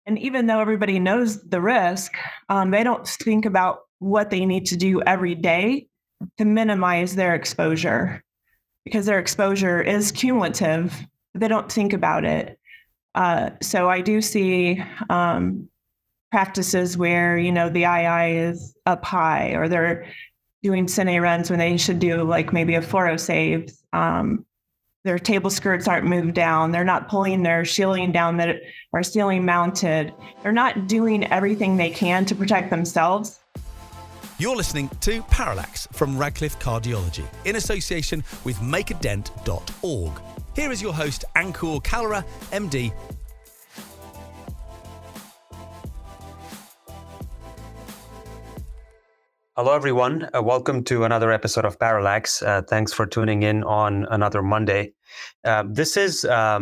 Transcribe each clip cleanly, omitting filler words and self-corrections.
And even though everybody knows the risk, they don't think about what they need to do every day to minimize their exposure, because their exposure is cumulative. They don't think about it. So I do see practices where, the II is up high, or they're doing cine runs when they should do like maybe a fluoro saves. Their table skirts aren't moved down. They're not pulling their shielding down that are ceiling mounted. They're not doing everything they can to protect themselves. You're listening to Parallax from Radcliffe Cardiology in association with makeadent.org. Here is your host, Ankur Kalra, MD. Hello, everyone. Welcome to another episode of Parallax. Thanks for tuning in on another Monday. This is a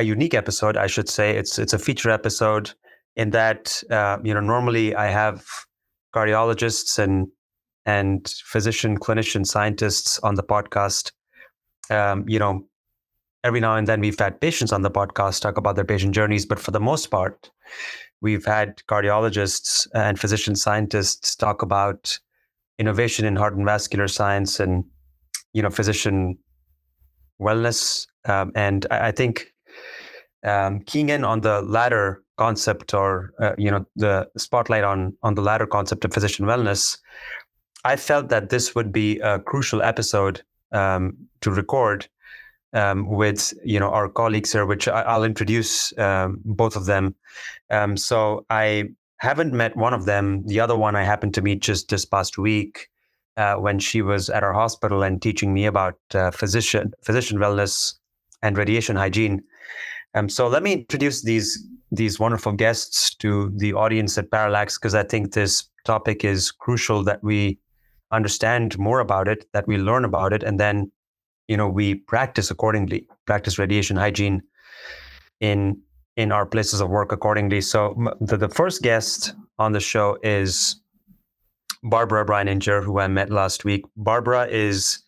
unique episode, I should say. It's a feature episode in that, normally I have cardiologists and physician, clinician, scientists on the podcast. Every now and then we've had patients on the podcast talk about their patient journeys, but for the most part, we've had cardiologists and physician scientists talk about innovation in heart and vascular science and, physician wellness. And I think keying in on the latter concept, or, the spotlight on the latter concept of physician wellness, I felt that this would be a crucial episode to record with our colleagues here, which I'll introduce both of them. So I haven't met one of them. The other one I happened to meet just this past week when she was at our hospital and teaching me about physician wellness and radiation hygiene. So let me introduce these wonderful guests to the audience at Parallax, because I think this topic is crucial that we understand more about it, that we learn about it, and then we practice accordingly, practice radiation hygiene in our places of work accordingly. So the first guest on the show is Barbara Breininger, who I met last week. Barbara is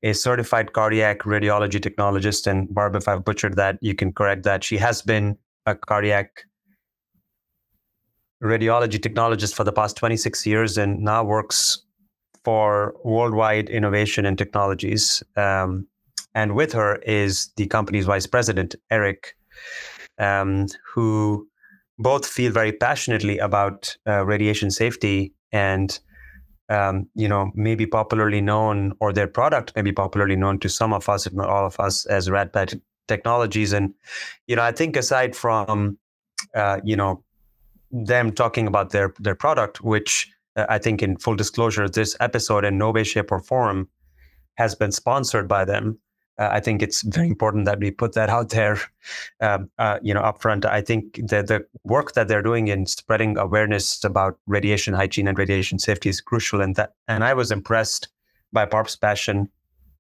a certified cardiac radiology technologist. And Barbara, if I've butchered that, you can correct that. She has been a cardiac radiology technologist for the past 26 years and now works for Worldwide Innovation and Technologies. And with her is the company's vice president, Eric, who both feel very passionately about radiation safety and, maybe popularly known, or their product may be popularly known to some of us, if not all of us, as RADPAD technologies. And, I think aside from, them talking about their product, which I think in full disclosure, this episode in no way, shape, or form has been sponsored by them. I think it's very important that we put that out there, upfront. I think the work that they're doing in spreading awareness about radiation hygiene and radiation safety is crucial. And I was impressed by Barb's passion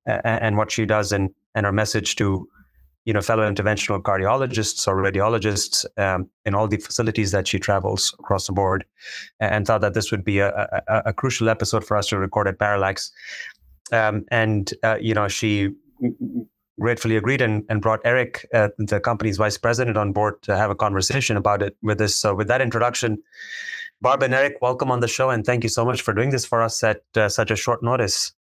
and what she does and her message to fellow interventional cardiologists or radiologists in all the facilities that she travels across the board, and thought that this would be a crucial episode for us to record at Parallax. She gratefully agreed and brought Eric, the company's vice president, on board to have a conversation about it with us. So with that introduction, Barb and Eric, welcome on the show, and thank you so much for doing this for us at such a short notice.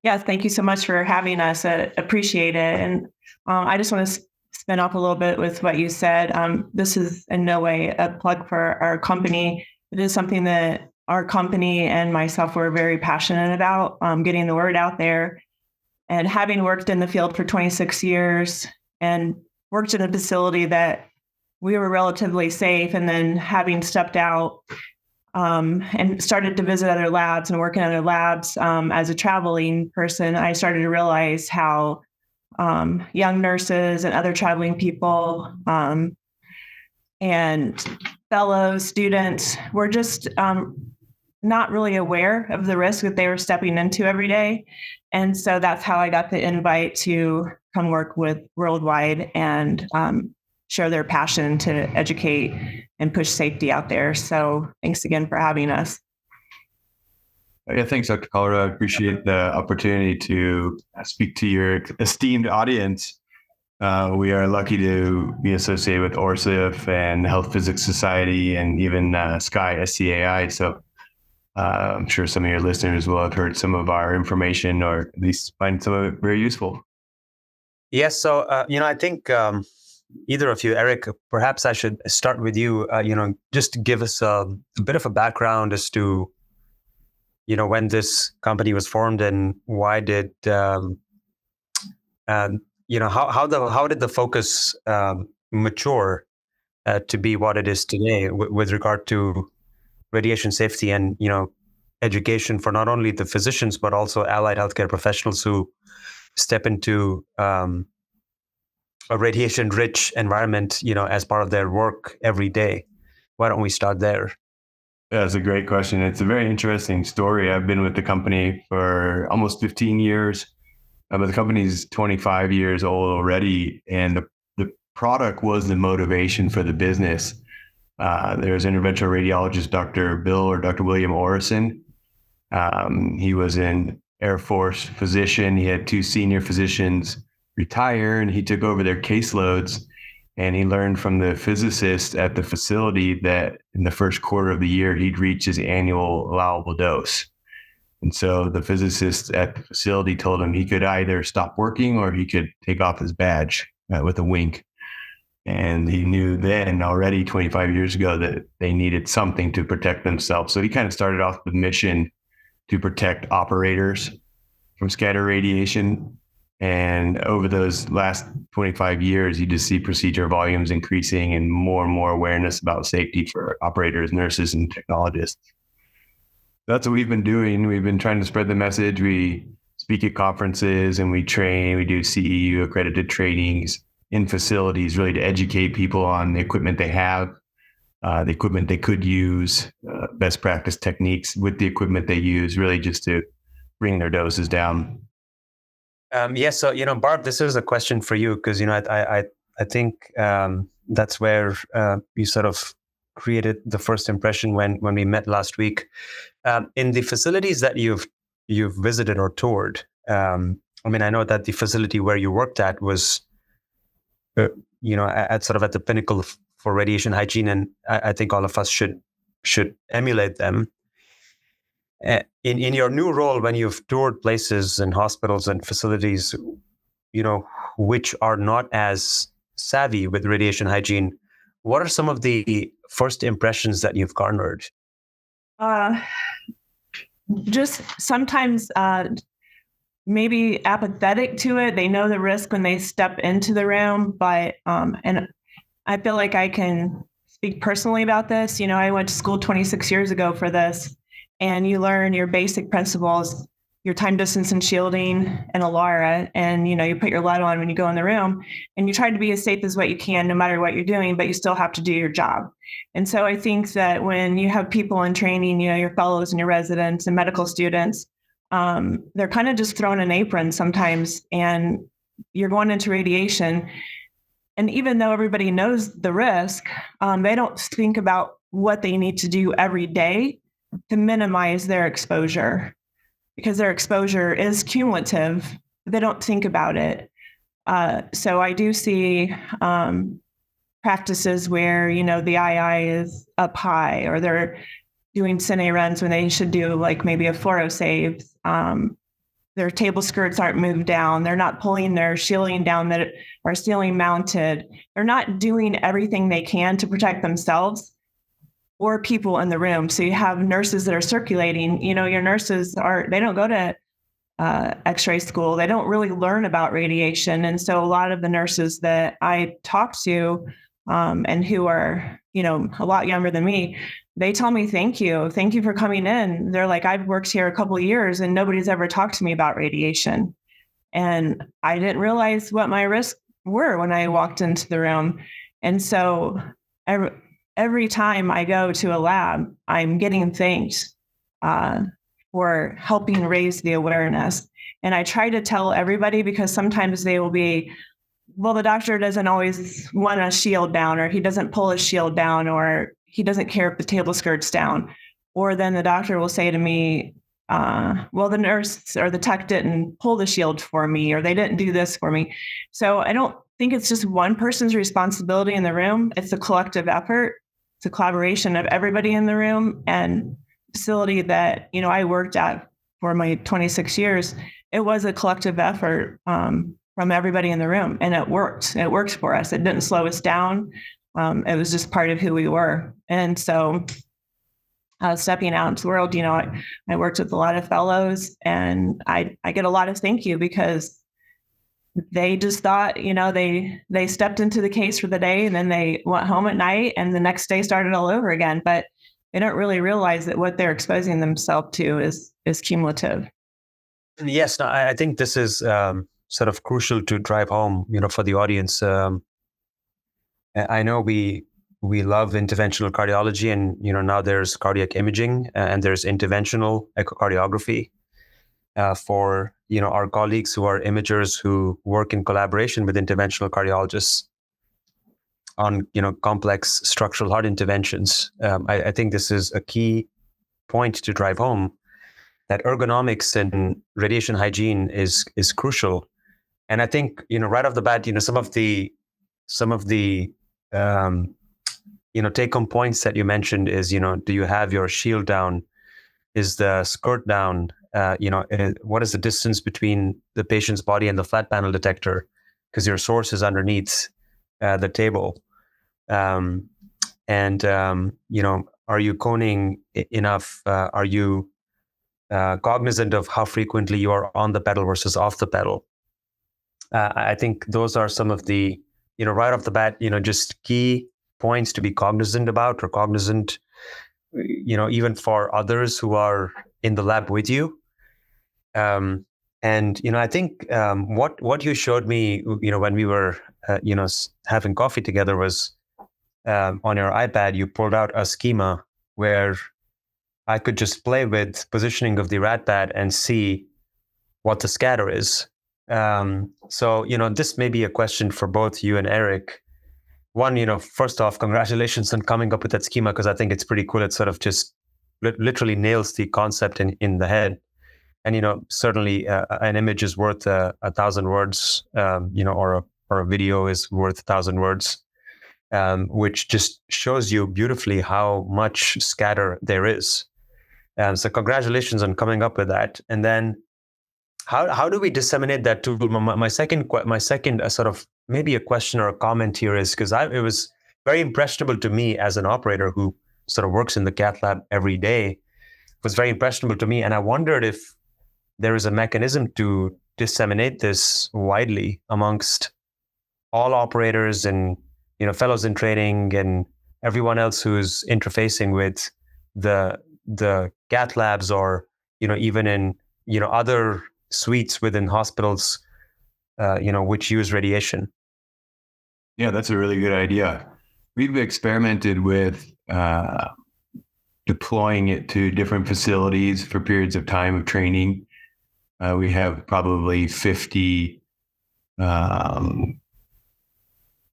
Yes, thank you so much for having us. I appreciate it. And I just want to spin off a little bit with what you said. This is in no way a plug for our company. It is something that our company and myself were very passionate about, getting the word out there. And having worked in the field for 26 years and worked in a facility that we were relatively safe, and then having stepped out and started to visit other labs and work in other labs as a traveling person, I started to realize how young nurses and other traveling people and fellow students were just not really aware of the risk that they were stepping into every day. And so that's how I got the invite to come work with Worldwide and share their passion to educate and push safety out there. So thanks again for having us. Yeah, thanks, Dr. Kalra. I appreciate the opportunity to speak to your esteemed audience. We are lucky to be associated with ORSIF and Health Physics Society and even SCAI, SCAI. So I'm sure some of your listeners will have heard some of our information or at least find some of it very useful. Yes. So, I think either of you, Eric, perhaps I should start with you, just to give us a bit of a background as to, when this company was formed and why did, how did the focus mature to be what it is today with regard to radiation safety and, education for not only the physicians, but also allied healthcare professionals who step into a radiation-rich environment, as part of their work every day. Why don't we start there? Yeah, that's a great question. It's a very interesting story. I've been with the company for almost 15 years, but the company's 25 years old already, and the product was the motivation for the business. There's interventional radiologist, Dr. Bill or Dr. William Orison. He was an Air Force physician. He had two senior physicians retire, and he took over their caseloads. And he learned from the physicist at the facility that in the first quarter of the year, he'd reach his annual allowable dose. And so the physicist at the facility told him he could either stop working or he could take off his badge with a wink. And he knew then already 25 years ago that they needed something to protect themselves. So he kind of started off the mission to protect operators from scatter radiation. And over those last 25 years, you just see procedure volumes increasing and more awareness about safety for operators, nurses, and technologists. That's what we've been doing. We've been trying to spread the message. We speak at conferences and we train. We do CEU accredited trainings in facilities, really to educate people on the equipment they have, the equipment they could use, best practice techniques with the equipment they use, really just to bring their doses down. Yes. So, Barb, this is a question for you because, I think that's where you sort of created the first impression when we met last week. In the facilities that you've visited or toured, I know that the facility where you worked at was, at sort of at the pinnacle for radiation hygiene, and I think all of us should emulate them. In your new role, when you've toured places and hospitals and facilities, which are not as savvy with radiation hygiene, what are some of the first impressions that you've garnered? Just sometimes maybe apathetic to it. They know the risk when they step into the room, but and I feel like I can speak personally about this. I went to school 26 years ago for this. And you learn your basic principles, your time, distance, and shielding, and ALARA. And, you put your light on when you go in the room and you try to be as safe as what you can, no matter what you're doing, but you still have to do your job. And so I think that when you have people in training, your fellows and your residents and medical students, they're kind of just thrown an apron sometimes, and you're going into radiation. And even though everybody knows the risk, they don't think about what they need to do every day to minimize their exposure, because their exposure is cumulative. They don't think about it. So I do see practices where, the II is up high, or they're doing cine runs when they should do like maybe a fluoro saves. Their table skirts aren't moved down. They're not pulling their shielding down that are ceiling mounted. They're not doing everything they can to protect themselves or people in the room. So you have nurses that are circulating. Your nurses they don't go to X-ray school. They don't really learn about radiation. And so a lot of the nurses that I talk to and who are, a lot younger than me, they tell me, thank you for coming in. They're like, I've worked here a couple of years and nobody's ever talked to me about radiation. And I didn't realize what my risks were when I walked into the room. And so every time I go to a lab, I'm getting thanked for helping raise the awareness. And I try to tell everybody, because sometimes they will be, well, the doctor doesn't always want a shield down, or he doesn't pull his shield down, or he doesn't care if the table skirt's down. Or then the doctor will say to me, well, the nurse or the tech didn't pull the shield for me, or they didn't do this for me. So I don't think it's just one person's responsibility in the room. It's a collective effort. It's a collaboration of everybody in the room. And facility that, I worked at for my 26 years, it was a collective effort from everybody in the room. And it worked. It works for us. It didn't slow us down. It was just part of who we were. And so stepping out into the world, I worked with a lot of fellows, and I get a lot of thank you because they just thought, they stepped into the case for the day and then they went home at night and the next day started all over again. But they don't really realize that what they're exposing themselves to is cumulative. Yes, no, I think this is sort of crucial to drive home, for the audience. I know we love interventional cardiology, and now there's cardiac imaging and there's interventional echocardiography for our colleagues who are imagers who work in collaboration with interventional cardiologists on complex structural heart interventions. I think this is a key point to drive home, that ergonomics and radiation hygiene is crucial. And I think right off the bat, some of the take home points that you mentioned is do you have your shield down? Is the skirt down? What is the distance between the patient's body and the flat panel detector? Because your source is underneath the table. Are you coning enough? Are you cognizant of how frequently you are on the pedal versus off the pedal? I think those are some of the, right off the bat, just key points to be cognizant about, or cognizant, even for others who are in the lab with you. I think what you showed me, when we were, having coffee together was on your iPad, you pulled out a schema where I could just play with positioning of the RADPAD and see what the scatter is. This may be a question for both you and Eric. One, first off, congratulations on coming up with that schema, because I think it's pretty cool. It sort of just literally nails the concept in the head. And, certainly an image is worth 1,000 words, or a video is worth 1,000 words, which just shows you beautifully how much scatter there is. So congratulations on coming up with that. And then how do we disseminate that tool? My second sort of maybe a question or a comment here is, because it was very impressionable to me as an operator who sort of works in the cath lab every day. It was very impressionable to me. And I wondered if there is a mechanism to disseminate this widely amongst all operators and, fellows in training and everyone else who's interfacing with the cath labs, or, even in, other suites within hospitals, which use radiation. Yeah, that's a really good idea. We've experimented with deploying it to different facilities for periods of time of training. We have probably 50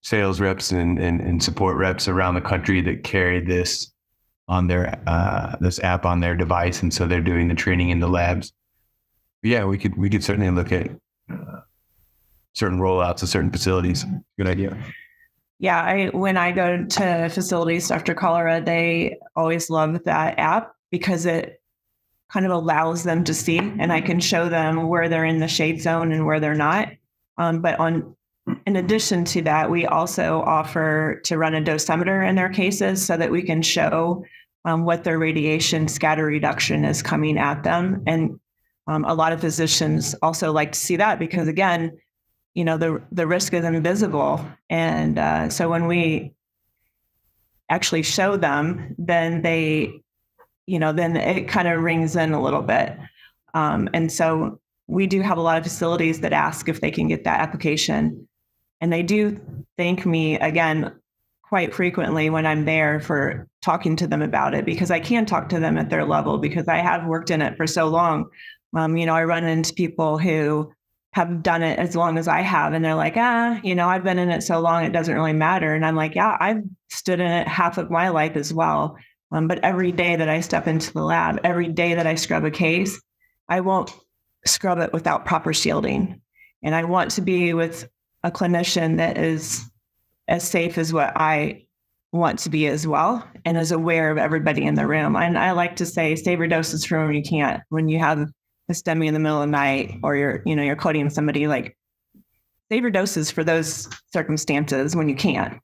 sales reps and support reps around the country that carry this on their this app on their device, and so they're doing the training in the labs. But yeah, we could certainly look at certain rollouts of certain facilities. Good idea. Yeah, when I go to facilities, Dr. Kalra, they always love that app because it kind of allows them to see, and I can show them where they're in the shade zone and where they're not. In addition to that, we also offer to run a dosimeter in their cases so that we can show what their radiation scatter reduction is coming at them. And a lot of physicians also like to see that because, again, the risk is invisible. And so when we actually show them, then then it kind of rings in a little bit. And so we do have a lot of facilities that ask if they can get that application. And they do thank me, again, quite frequently when I'm there for talking to them about it, because I can talk to them at their level because I have worked in it for so long. I run into people who have done it as long as I have, and they're like, I've been in it so long, it doesn't really matter. And I'm like, yeah, I've stood in it half of my life as well. But every day that I step into the lab, every day that I scrub a case, I won't scrub it without proper shielding. And I want to be with a clinician that is as safe as what I want to be as well, and is aware of everybody in the room. And I like to say, save your doses for when you can't. When you have a STEMI in the middle of the night, or you're coding somebody, like, save your doses for those circumstances when you can't.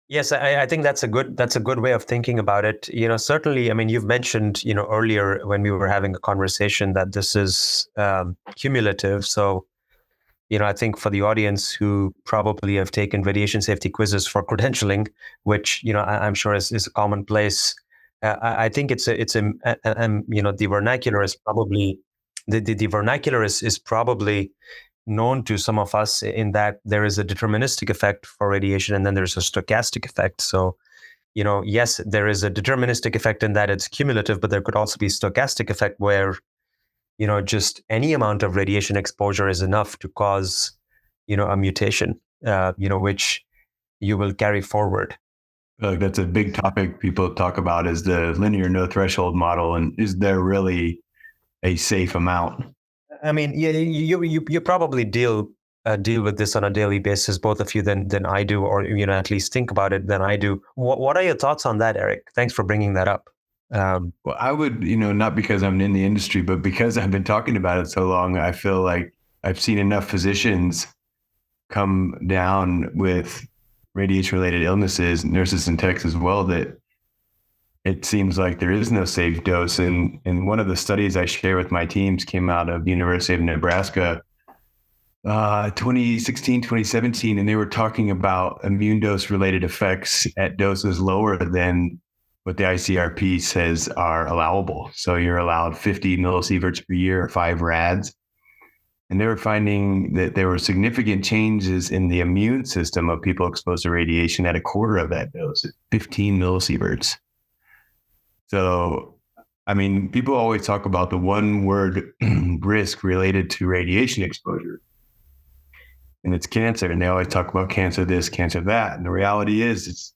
Yes, I think that's a good way of thinking about it. Certainly, I mean, you've mentioned, earlier when we were having a conversation that this is cumulative. So, I think for the audience who probably have taken radiation safety quizzes for credentialing, which, I'm sure is a commonplace, I think the vernacular is probably, the vernacular is probably known to some of us in that there is a deterministic effect for radiation, and then there's a stochastic effect. So, yes, there is a deterministic effect in that it's cumulative, but there could also be stochastic effect where, just any amount of radiation exposure is enough to cause, a mutation, which you will carry forward. That's a big topic people talk about, is the linear no threshold model. And is there really a safe amount? I mean, you probably deal with this on a daily basis, both of you, than I do, or at least think about it than I do. What are your thoughts on that, Eric? Thanks for bringing that up. Well, I would, not because I'm in the industry, but because I've been talking about it so long, I feel like I've seen enough physicians come down with radiation-related illnesses, nurses and techs as well, that it seems like there is no safe dose. And one of the studies I share with my teams came out of the University of Nebraska, 2016, 2017, and they were talking about immune dose related effects at doses lower than what the ICRP says are allowable. So you're allowed 50 millisieverts per year, or 5 rads. And they were finding that there were significant changes in the immune system of people exposed to radiation at a quarter of that dose, 15 millisieverts. So, I mean, people always talk about the one word risk related to radiation exposure, and it's cancer. And they always talk about cancer this, cancer that. And the reality is it's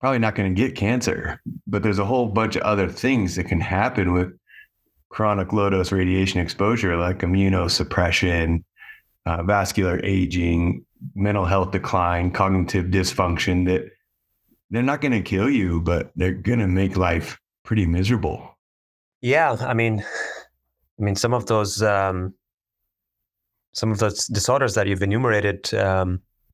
probably not going to get cancer, but there's a whole bunch of other things that can happen with chronic low dose radiation exposure, like immunosuppression, vascular aging, mental health decline, cognitive dysfunction, that they're not going to kill you, but they're going to make life pretty miserable. Yeah, I mean, some of those disorders that you've enumerated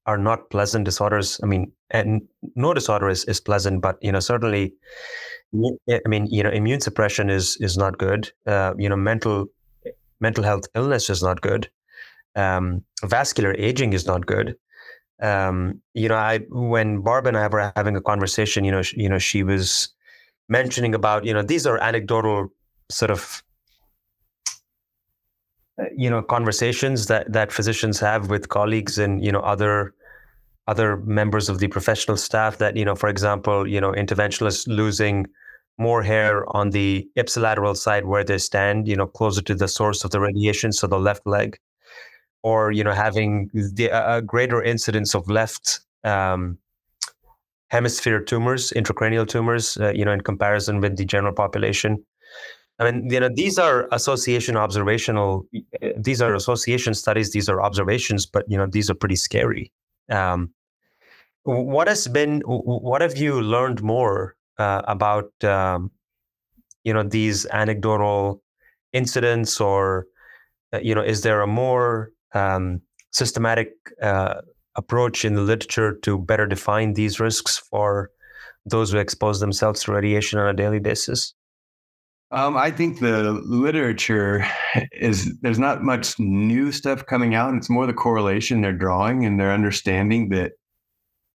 are not pleasant disorders. I mean, and no disorder is pleasant, but certainly, I mean, immune suppression is not good. Mental health illness is not good. Vascular aging is not good. When Barb and I were having a conversation, she was mentioning about, these are anecdotal sort of, conversations that physicians have with colleagues and, other members of the professional staff that, for example, interventionalists losing more hair on the ipsilateral side where they stand, closer to the source of the radiation, so the left leg, or, having a greater incidence of left hemisphere tumors, intracranial tumors, in comparison with the general population. I mean, these are association studies, these are observations, but, these are pretty scary. What have you learned more about, these anecdotal incidents, or, is there a more systematic approach in the literature to better define these risks for those who expose themselves to radiation on a daily basis? I think the literature there's not much new stuff coming out. It's more the correlation they're drawing, and they're understanding that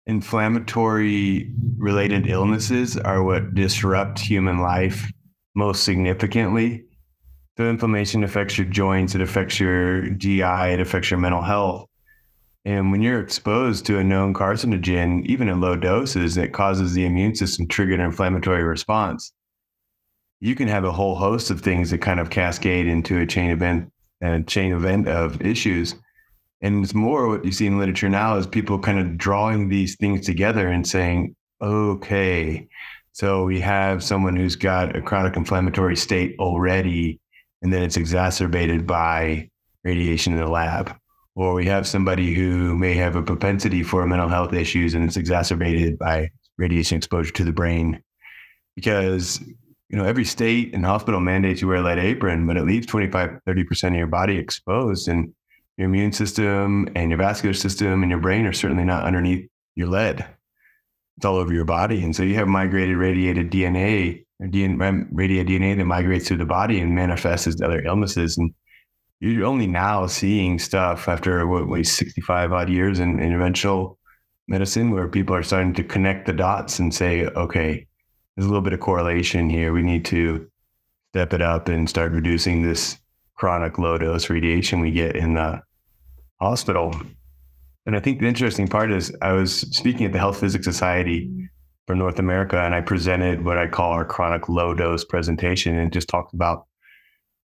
inflammatory related illnesses are what disrupt human life most significantly. So inflammation affects your joints, it affects your GI, it affects your mental health. And when you're exposed to a known carcinogen, even at low doses, it causes the immune system to trigger an inflammatory response. You can have a whole host of things that kind of cascade into a chain event of issues. And it's more what you see in literature now is people kind of drawing these things together and saying, okay, so we have someone who's got a chronic inflammatory state already, and then it's exacerbated by radiation in the lab. or we have somebody who may have a propensity for mental health issues and it's exacerbated by radiation exposure to the brain. Because, every state and hospital mandates you wear a lead apron, but it leaves 25-30% of your body exposed, and your immune system and your vascular system and your brain are certainly not underneath your lead. It's all over your body. And so you have migrated radiated DNA radiated DNA that migrates through the body and manifests as other illnesses. And you're only now seeing stuff after 65 odd years in interventional medicine, where people are starting to connect the dots and say, okay, there's a little bit of correlation here. We need to step it up and start reducing this chronic low dose radiation we get in the hospital. And I think the interesting part is I was speaking at the Health Physics Society for North America, and I presented what I call our chronic low dose presentation, and just talked about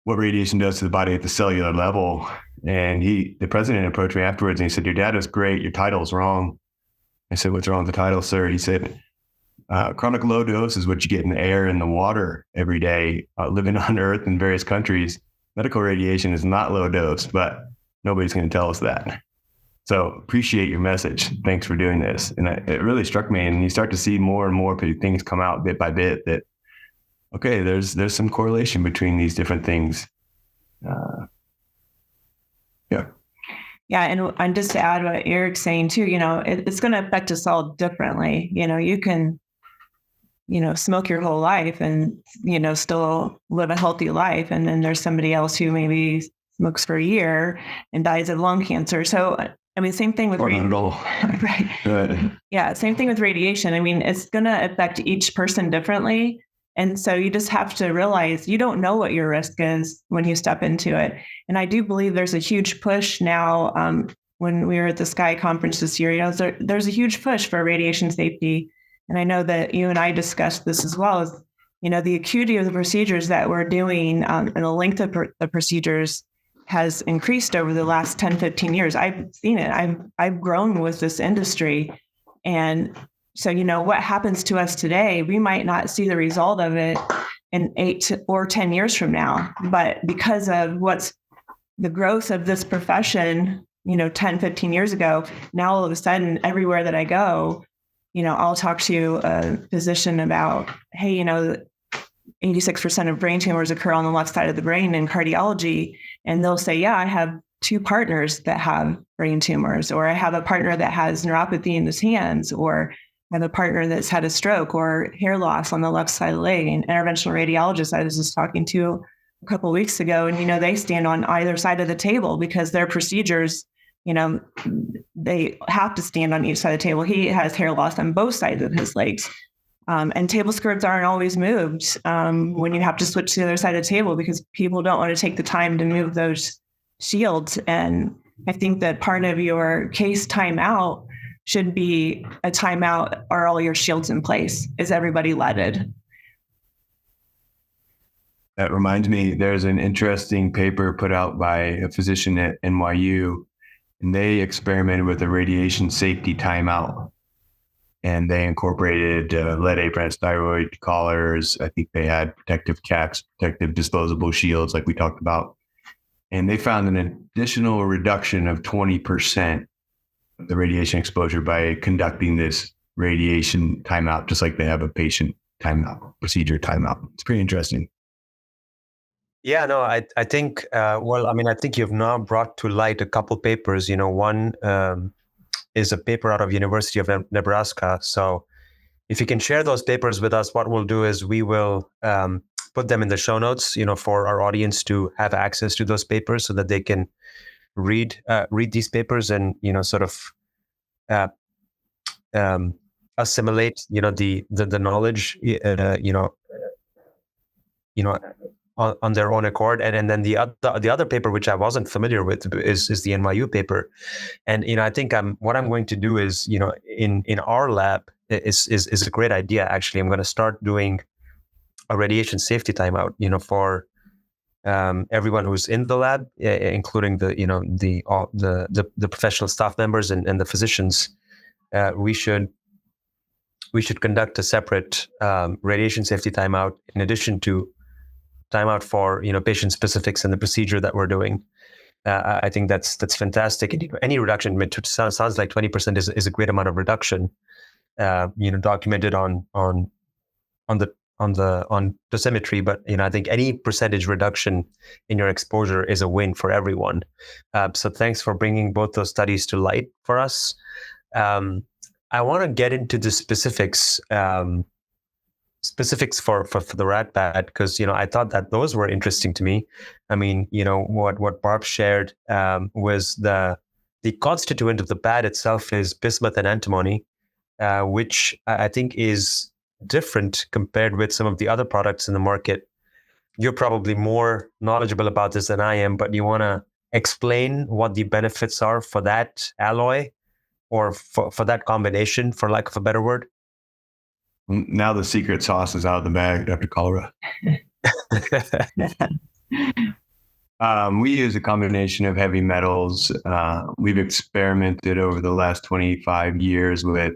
what radiation does to the body at the cellular level. And the president approached me afterwards and he said, "Your data is great. Your title's wrong." I said, "What's wrong with the title, sir?" He said, "Chronic low dose is what you get in the air and the water every day, living on Earth in various countries. Medical radiation is not low dose, but nobody's going to tell us that. So appreciate your message. Thanks for doing this." And it really struck me. And you start to see more and more things come out bit by bit that, okay, there's some correlation between these different things. Yeah. And just to add what Eric's saying too, it's going to affect us all differently. You can, smoke your whole life and, still live a healthy life. And then there's somebody else who maybe smokes for a year and dies of lung cancer. So, same thing with not at all. Right. Good. Yeah. Same thing with radiation. It's going to affect each person differently. And so you just have to realize you don't know what your risk is when you step into it. And I do believe there's a huge push now. When we were at the SKY conference this year, there's a huge push for radiation safety. And I know that you and I discussed this as well, as, the acuity of the procedures that we're doing and the length of the procedures has increased over the last 10, 15 years. I've seen it. I've grown with this industry. And so, what happens to us today, we might not see the result of it in 8 or 10 years from now. But because of what's the growth of this profession, 10, 15 years ago, now all of a sudden, everywhere that I go, I'll talk to a physician about, hey, 86% of brain tumors occur on the left side of the brain in cardiology. And they'll say, yeah, I have 2 partners that have brain tumors, or I have a partner that has neuropathy in his hands, or I have a partner that's had a stroke or hair loss on the left side of the leg. And interventional radiologist I was just talking to a couple of weeks ago, and, they stand on either side of the table because their procedures, they have to stand on each side of the table. He has hair loss on both sides of his legs. And table skirts aren't always moved when you have to switch to the other side of the table, because people don't want to take the time to move those shields. And I think that part of your case timeout should be a timeout. Are all your shields in place? Is everybody leaded? That reminds me, there's an interesting paper put out by a physician at NYU, and they experimented with a radiation safety timeout. And they incorporated lead aprons, thyroid collars. I think they had protective caps, protective disposable shields like we talked about. And they found an additional reduction of 20% of the radiation exposure by conducting this radiation timeout, just like they have a patient timeout, procedure timeout. It's pretty interesting. Yeah, no, I think, I think you've now brought to light a couple papers. One is a paper out of University of Nebraska. So if you can share those papers with us, what we'll do is we will put them in the show notes, for our audience to have access to those papers so that they can read these papers and, sort of assimilate, the knowledge, on their own accord. And then the other paper, which I wasn't familiar with, is the NYU paper. And, I think what I'm going to do is, in our lab is a great idea. Actually, I'm going to start doing a radiation safety timeout, for everyone who's in the lab, including the professional staff members and the physicians. We should conduct a separate radiation safety timeout in addition to timeout for patient specifics and the procedure that we're doing. I think that's fantastic. And any reduction, it sounds like 20% is a great amount of reduction. Documented on dosimetry, but I think any percentage reduction in your exposure is a win for everyone. So thanks for bringing both those studies to light for us. I want to get into the specifics for the RADPAD, because I thought that those were interesting to me. I mean, what Barb shared was the constituent of the pad itself is bismuth and antimony, which I think is different compared with some of the other products in the market. You're probably more knowledgeable about this than I am, but you want to explain what the benefits are for that alloy or for that combination, for lack of a better word? Now the secret sauce is out of the bag, Dr. Kalra. We use a combination of heavy metals. We've experimented over the last 25 years with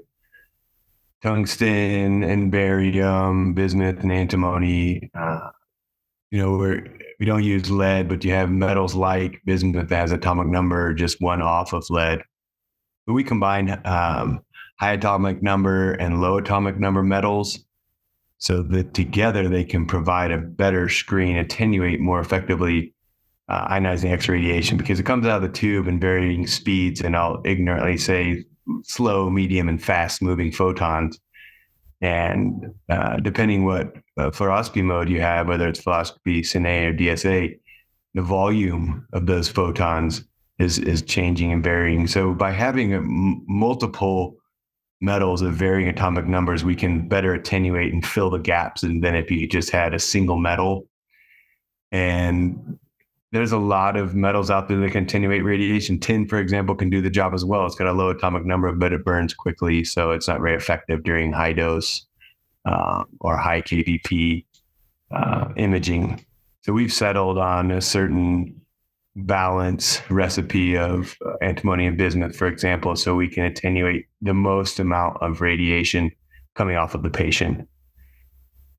tungsten and barium, bismuth and antimony. We don't use lead, but you have metals like bismuth that has atomic number just one off of lead. But we combine high atomic number and low atomic number metals so that together they can provide a better screen, attenuate more effectively ionizing X radiation, because it comes out of the tube in varying speeds, and I'll ignorantly say slow, medium, and fast moving photons. And depending what fluoroscopy mode you have, whether it's fluoroscopy, Cine, or DSA, the volume of those photons is changing and varying. So by having multiple metals of varying atomic numbers, we can better attenuate and fill the gaps than if you just had a single metal. And there's a lot of metals out there that can attenuate radiation. Tin, for example, can do the job as well. It's got a low atomic number, but it burns quickly, so it's not very effective during high dose or high kVp imaging. So we've settled on a certain balance recipe of antimony and bismuth, for example, so we can attenuate the most amount of radiation coming off of the patient.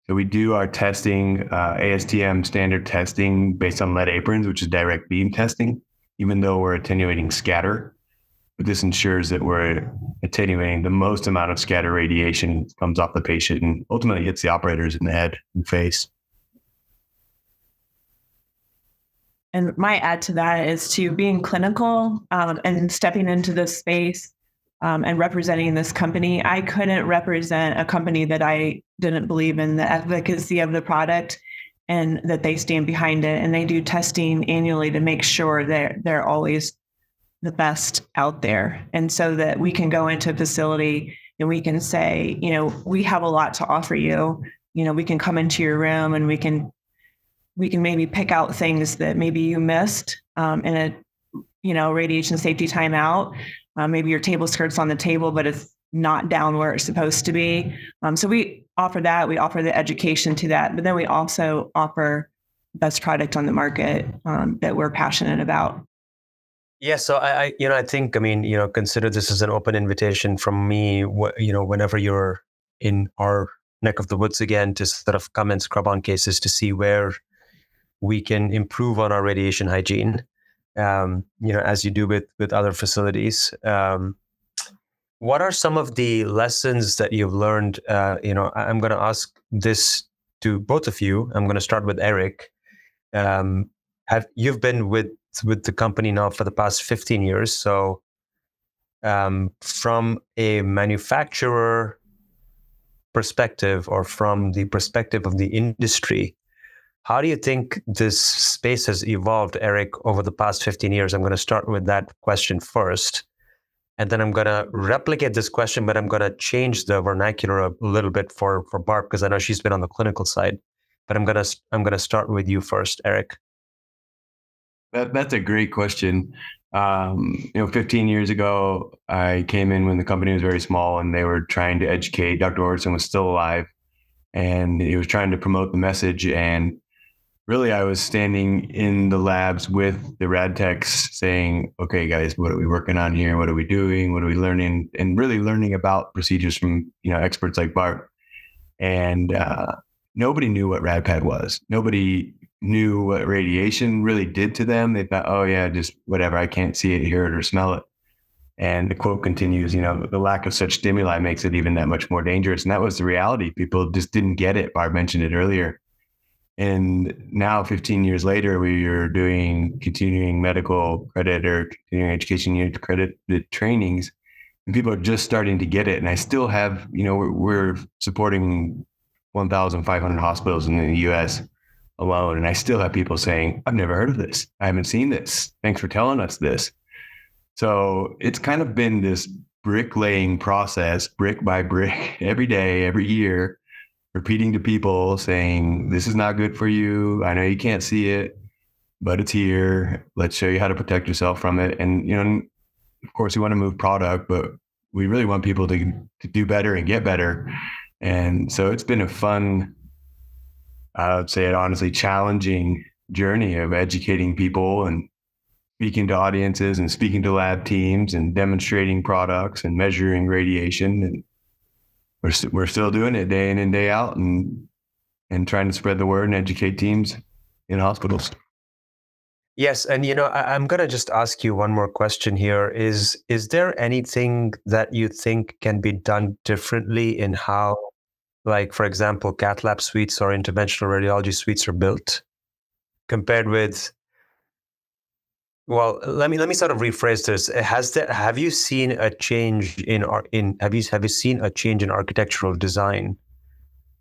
So we do our testing, ASTM standard testing based on lead aprons, which is direct beam testing, even though we're attenuating scatter. But this ensures that we're attenuating the most amount of scatter radiation comes off the patient and ultimately hits the operators in the head and face. And my add to that is to being clinical and stepping into this space and representing this company. I couldn't represent a company that I didn't believe in the efficacy of the product and that they stand behind it. And they do testing annually to make sure they're always the best out there. And so that we can go into a facility and we can say, we have a lot to offer you. We can come into your room and we can maybe pick out things that maybe you missed in a radiation safety timeout. Maybe your table skirt's on the table, but it's not down where it's supposed to be. So we offer that. We offer the education to that, but then we also offer best product on the market that we're passionate about. Yeah. So I think, consider this as an open invitation from me, whenever you're in our neck of the woods again, to sort of come and scrub on cases to see where we can improve on our radiation hygiene, as you do with other facilities. What are some of the lessons that you've learned? I'm going to ask this to both of you. I'm going to start with Eric. You've been with the company now for the past 15 years. So from a manufacturer perspective or from the perspective of the industry, how do you think this space has evolved, Eric, over the past 15 years? I'm going to start with that question first. And then I'm going to replicate this question, but I'm going to change the vernacular a little bit for Barb, because I know she's been on the clinical side. But I'm going to start with you first, Eric. That's a great question. 15 years ago, I came in when the company was very small and they were trying to educate. Dr. Orson was still alive and he was trying to promote the message. And really, I was standing in the labs with the rad techs saying, okay, guys, what are we working on here? What are we doing? What are we learning? And really learning about procedures from, experts like Bart. And nobody knew what RADPAD was. Nobody knew what radiation really did to them. They thought, oh yeah, just whatever. I can't see it, hear it, or smell it. And the quote continues, the lack of such stimuli makes it even that much more dangerous. And that was the reality. People just didn't get it. Barb mentioned it earlier. And now 15 years later, we are doing continuing medical credit or continuing education unit credit trainings, and people are just starting to get it. And I still have, we're supporting 1,500 hospitals in the US alone. And I still have people saying, I've never heard of this. I haven't seen this. Thanks for telling us this. So it's kind of been this bricklaying process, brick by brick, every day, every year, repeating to people saying, this is not good for you. I know you can't see it, but it's here. Let's show you how to protect yourself from it. And, of course, we want to move product, but we really want people to do better and get better. And so it's been a fun, I would say it honestly, challenging journey of educating people and speaking to audiences and speaking to lab teams and demonstrating products and measuring radiation. And we're still doing it day in and day out and trying to spread the word and educate teams in hospitals. Yes. And, I'm going to just ask you one more question here. Is there anything that you think can be done differently in how, like, for example, cath lab suites or interventional radiology suites are built compared with, well, let me sort of rephrase this. Have you seen a change have you seen a change in architectural design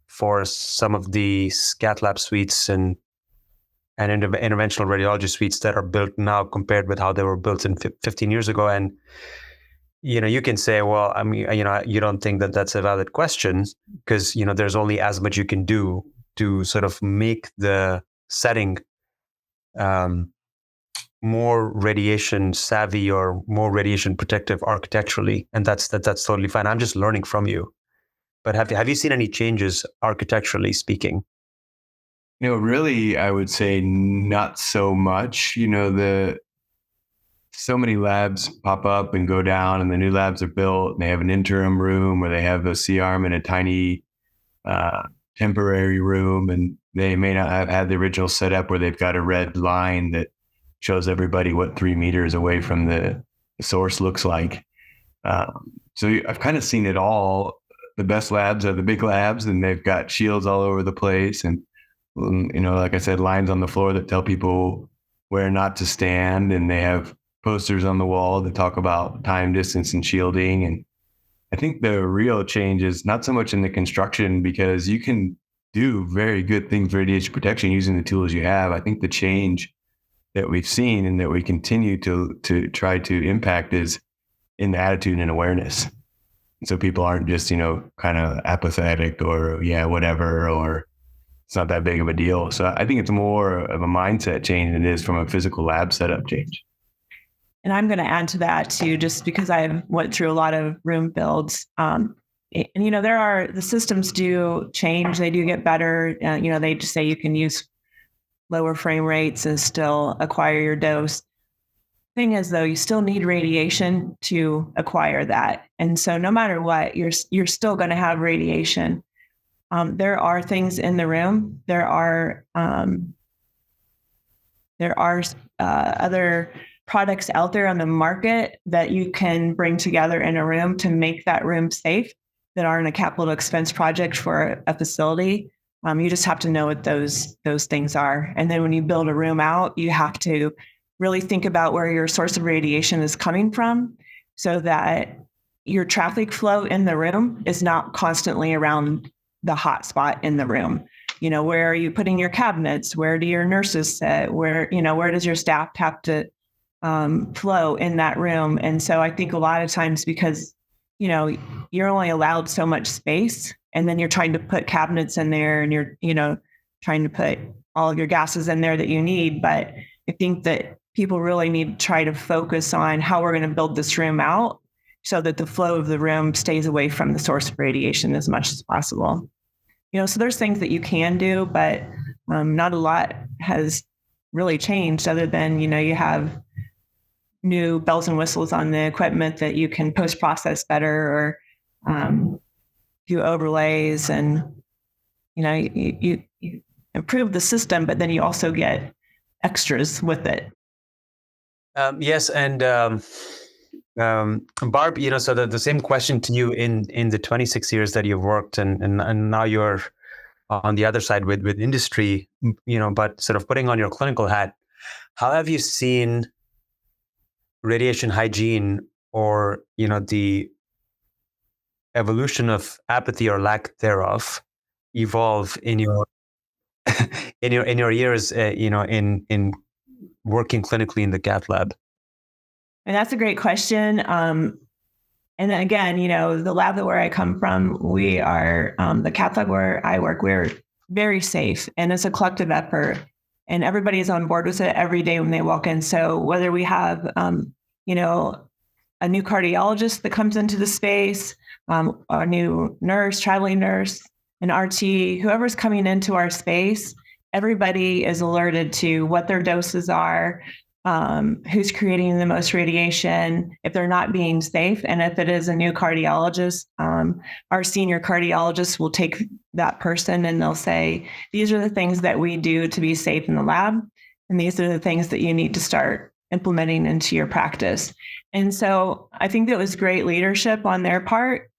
for some of the cath lab suites and interventional radiology suites that are built now compared with how they were built 15 years ago? And you can say, well, I mean, you don't think that that's a valid question because there's only as much you can do to sort of make the setting more radiation savvy or more radiation protective architecturally, and that's totally fine. I'm just learning from you. But have you seen any changes architecturally speaking? Really, I would say not so much. So many labs pop up and go down, and the new labs are built, and they have an interim room where they have a C-arm and a tiny temporary room, and they may not have had the original setup where they've got a red line that shows everybody what 3 meters away from the source looks like. So I've kind of seen it all. The best labs are the big labs, and they've got shields all over the place. And, like I said, lines on the floor that tell people where not to stand. And they have posters on the wall that talk about time, distance, and shielding. And I think the real change is not so much in the construction, because you can do very good things for radiation protection using the tools you have. I think the change that we've seen and that we continue to try to impact is in the attitude and awareness. And so people aren't just, kind of apathetic or, yeah, whatever, or it's not that big of a deal. So I think it's more of a mindset change than it is from a physical lab setup change. And I'm going to add to that too, just because I went through a lot of room builds. And, the systems do change. They do get better. They just say you can use lower frame rates and still acquire your dose. Thing is, though, you still need radiation to acquire that. And so no matter what, you're still going to have radiation. There are things in the room. There are other products out there on the market that you can bring together in a room to make that room safe that aren't a capital expense project for a facility. You just have to know what those things are. And then when you build a room out, you have to really think about where your source of radiation is coming from so that your traffic flow in the room is not constantly around the hot spot in the room. Where are you putting your cabinets? Where do your nurses sit? Where does your staff have to flow in that room? And so I think a lot of times, because, you're only allowed so much space, and then you're trying to put cabinets in there, and you're, trying to put all of your gases in there that you need. But I think that people really need to try to focus on how we're going to build this room out so that the flow of the room stays away from the source of radiation as much as possible. So there's things that you can do, but not a lot has really changed other than, you have new bells and whistles on the equipment that you can post-process better or do overlays and you improve the system, but then you also get extras with it. Yes, and Barb, so the same question to you in the 26 years that you've worked, and now you're on the other side with industry, but sort of putting on your clinical hat. How have you seen radiation hygiene, or the evolution of apathy or lack thereof, evolve in your in your years, in working clinically in the cath lab? And that's a great question. And again, the lab where I come from, we are the cath lab where I work. We're very safe, and it's a collective effort, and everybody is on board with it every day when they walk in. So whether we have, a new cardiologist that comes into the space, a new nurse, traveling nurse, an RT, whoever's coming into our space, everybody is alerted to what their doses are, who's creating the most radiation, if they're not being safe. And if it is a new cardiologist, our senior cardiologist will take that person and they'll say, these are the things that we do to be safe in the lab. And these are the things that you need to start implementing into your practice. And so I think that was great leadership on their part.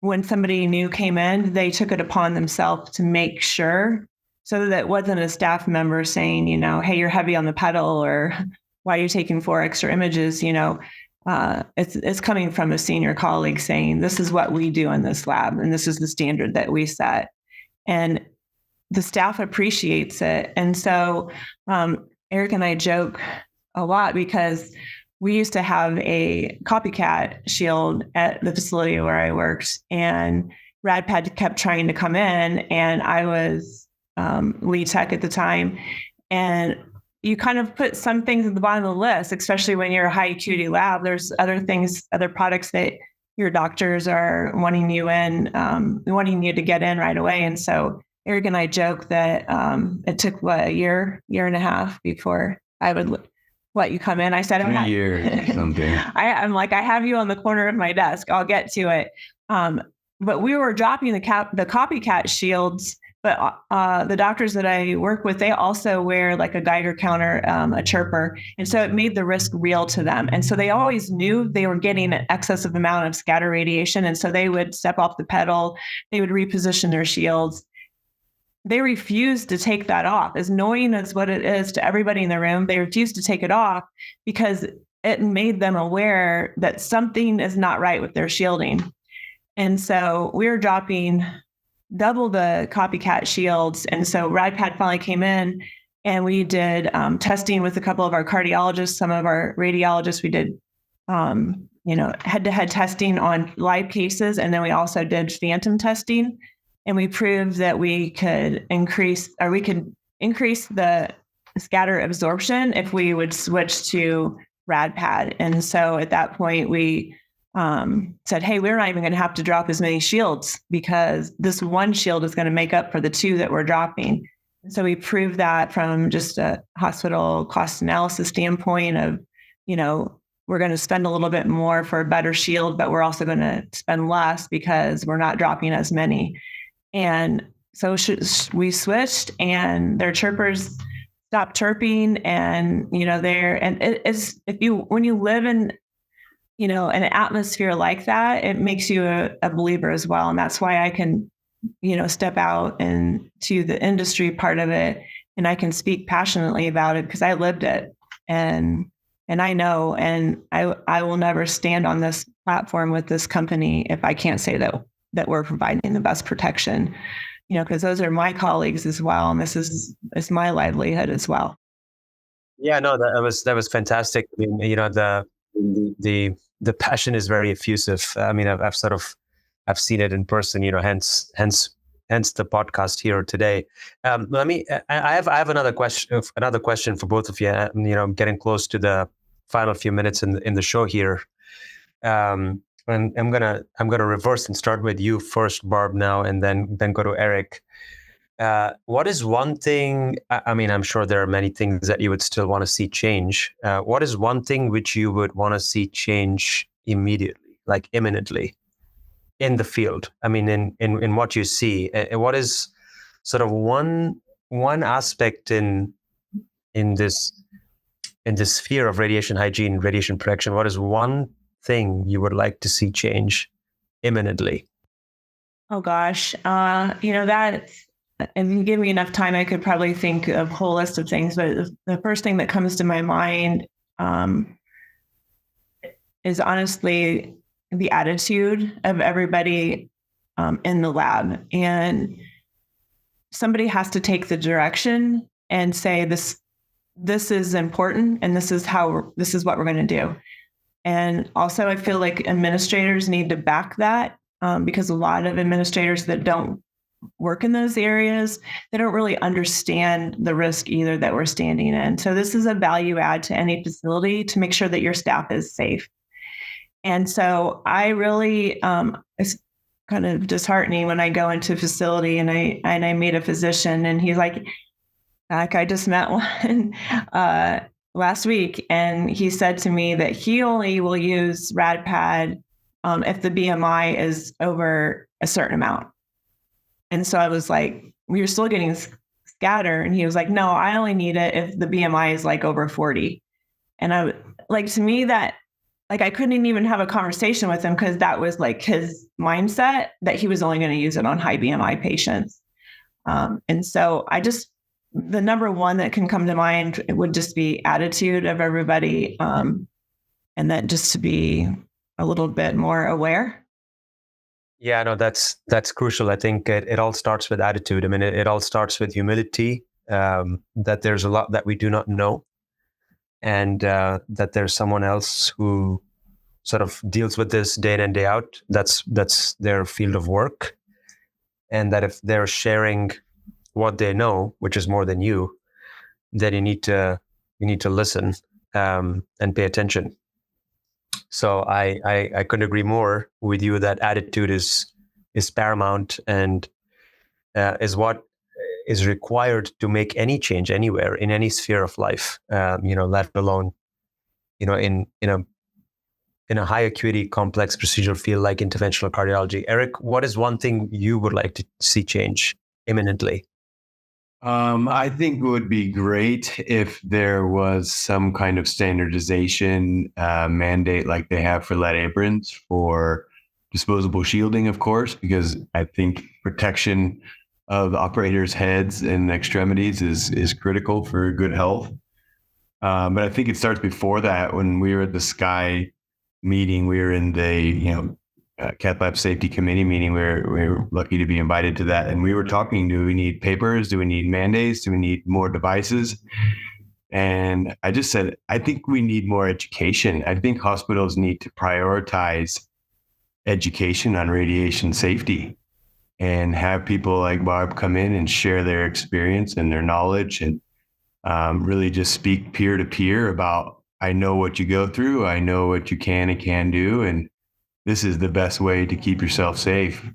When somebody new came in, they took it upon themselves to make sure, so that it wasn't a staff member saying, hey, you're heavy on the pedal, or why are you taking 4 extra images? It's coming from a senior colleague saying, this is what we do in this lab, and this is the standard that we set. And the staff appreciates it. And so Eric and I joke a lot, because we used to have a copycat shield at the facility where I worked, and RADPAD kept trying to come in, and I was lead tech at the time. And you kind of put some things at the bottom of the list, especially when you're a high acuity lab. There's other things, other products that your doctors are wanting you to get in right away. And so Eric and I joke that it took a year and a half before I would let you come in. I said, 3 years or something. I'm like, I have you on the corner of my desk. I'll get to it. But we were dropping the copycat shields. But the doctors that I work with, they also wear like a Geiger counter, a chirper. And so it made the risk real to them. And so they always knew they were getting an excessive amount of scatter radiation. And so they would step off the pedal, they would reposition their shields. They refused to take that off. As annoying as what it is to everybody in the room, they refused to take it off because it made them aware that something is not right with their shielding. And so we were dropping double the copycat shields. And so RADPAD finally came in, and we did testing with a couple of our cardiologists, some of our radiologists. We did, head-to-head testing on live cases. And then we also did phantom testing. And we proved that we could increase the scatter absorption if we would switch to RADPAD. And so at that point, we said, hey, we're not even going to have to drop as many shields, because this one shield is going to make up for the 2 that we're dropping. And so we proved that from just a hospital cost analysis standpoint of, we're going to spend a little bit more for a better shield, but we're also going to spend less because we're not dropping as many. And so we switched, and their chirpers stopped chirping, and, when you live in, an atmosphere like that, it makes you a believer as well. And that's why I can, step out into the industry part of it, and I can speak passionately about it because I lived it, and I know, and I will never stand on this platform with this company if I can't say that we're providing the best protection, because those are my colleagues as well. And this is my livelihood as well. Yeah, no, that was fantastic. I mean, the passion is very effusive. I mean, I've seen it in person, hence the podcast here today. I have another question for both of you. I'm getting close to the final few minutes in the show here. And I'm gonna reverse and start with you first, Barb, now, and then go to Eric. What is one thing? I mean, I'm sure there are many things that you would still want to see change. What is one thing which you would want to see change immediately, like imminently, in the field? I mean, in what you see, what is sort of one aspect in this sphere of radiation hygiene, radiation protection, what is one thing you would like to see change imminently? Oh gosh, that if you give me enough time, I could probably think of a whole list of things. But the first thing that comes to my mind is honestly the attitude of everybody in the lab. And somebody has to take the direction and say, this is important, and this is what we're going to do. And also, I feel like administrators need to back that because a lot of administrators that don't work in those areas, they don't really understand the risk either that we're standing in. So this is a value add to any facility to make sure that your staff is safe. And so I really, it's kind of disheartening when I go into a facility and I meet a physician and he's like I just met one last week, and he said to me that he only will use RADPAD if the BMI is over a certain amount. And so I was like, we were still getting scatter. And he was like, no, I only need it if the BMI is like over 40. And to me, that I couldn't even have a conversation with him because that was like his mindset that he was only going to use it on high BMI patients. And so the number one that can come to mind would just be attitude of everybody. And that just to be a little bit more aware. Yeah, no, that's crucial. I think it all starts with attitude. I mean, it all starts with humility, that there's a lot that we do not know, and that there's someone else who sort of deals with this day in and day out. That's their field of work. And that if they're sharing what they know, which is more than you, then you need to listen and pay attention. So I couldn't agree more with you that attitude is paramount and is what is required to make any change anywhere in any sphere of life. Let alone, in a high acuity, complex procedural field like interventional cardiology. Eric, what is one thing you would like to see change imminently? I think it would be great if there was some kind of standardization mandate like they have for lead aprons for disposable shielding, of course, because I think protection of operators' heads and extremities is critical for good health. But I think it starts before that. When we were at the SCAI meeting, we were in the cath lab safety committee meeting. We were lucky to be invited to that, and we were talking, do we need papers, do we need mandates, do we need more devices? And I just said, I think we need more education. I think hospitals need to prioritize education on radiation safety and have people like Barb come in and share their experience and their knowledge, and really just speak peer to peer about, I know what you go through, I know what you can and can't do, and this is the best way to keep yourself safe.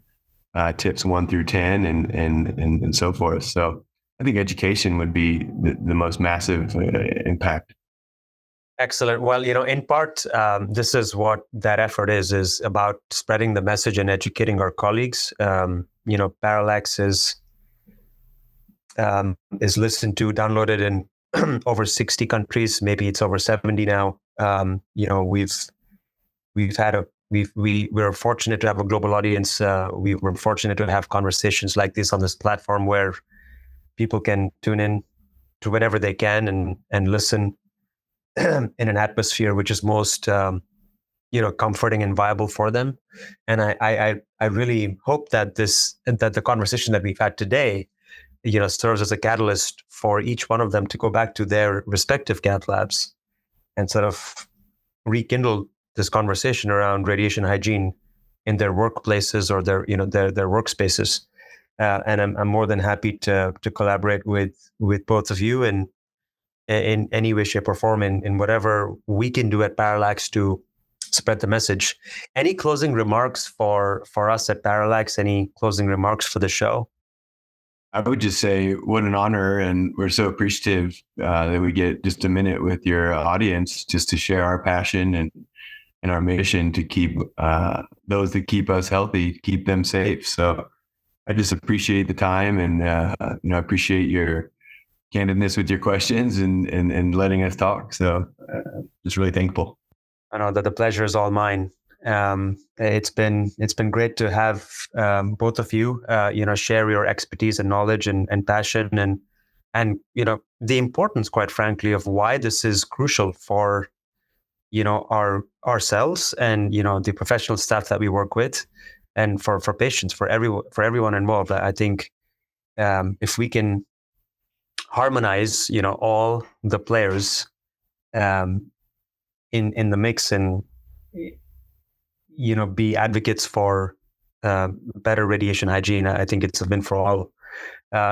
Tips 1 through 10 and so forth. So I think education would be the most massive impact. Excellent. Well, in part, this is what that effort is about spreading the message and educating our colleagues. Parallax is listened to, downloaded in over 60 countries. Maybe it's over 70 now. We're fortunate to have a global audience. We were fortunate to have conversations like this on this platform where people can tune in to whenever they can and listen in an atmosphere which is most comforting and viable for them. And I really hope that the conversation that we've had today serves as a catalyst for each one of them to go back to their respective cath labs and sort of rekindle this conversation around radiation hygiene in their workplaces or their workspaces. And I'm more than happy to collaborate with both of you in any way, shape, or form in whatever we can do at Parallax to spread the message. Any closing remarks for us at Parallax? Any closing remarks for the show? I would just say what an honor, and we're so appreciative that we get just a minute with your audience just to share our passion and our mission to keep those that keep us healthy, keep them safe. So I just appreciate the time, and appreciate your candidness with your questions and letting us talk. So just really thankful. I know that the pleasure is all mine. It's been great to have both of you, share your expertise and knowledge and passion and the importance, quite frankly, of why this is crucial for ourselves and the professional staff that we work with, and for patients, for everyone involved. I think if we can harmonize all the players in the mix and be advocates for better radiation hygiene, I think it's a win for all.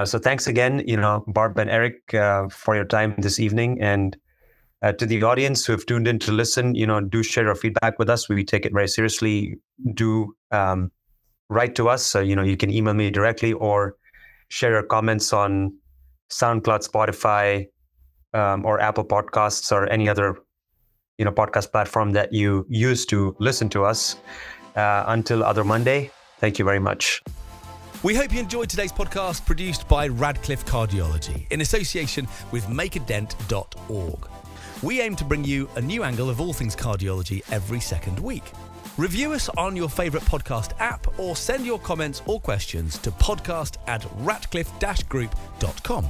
So thanks again, Barb and Eric, for your time this evening. And to the audience who have tuned in to listen, do share your feedback with us. We take it very seriously. Do write to us. So, you can email me directly or share your comments on SoundCloud, Spotify, or Apple Podcasts, or any other podcast platform that you use to listen to us. Until other Monday, thank you very much. We hope you enjoyed today's podcast, produced by Radcliffe Cardiology in association with makeadent.org. We aim to bring you a new angle of all things cardiology every second week. Review us on your favourite podcast app, or send your comments or questions to podcast@radcliffe-group.com.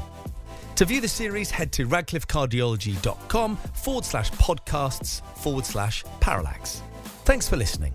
To view the series, head to radcliffecardiology.com/podcasts/Parallax. Thanks for listening.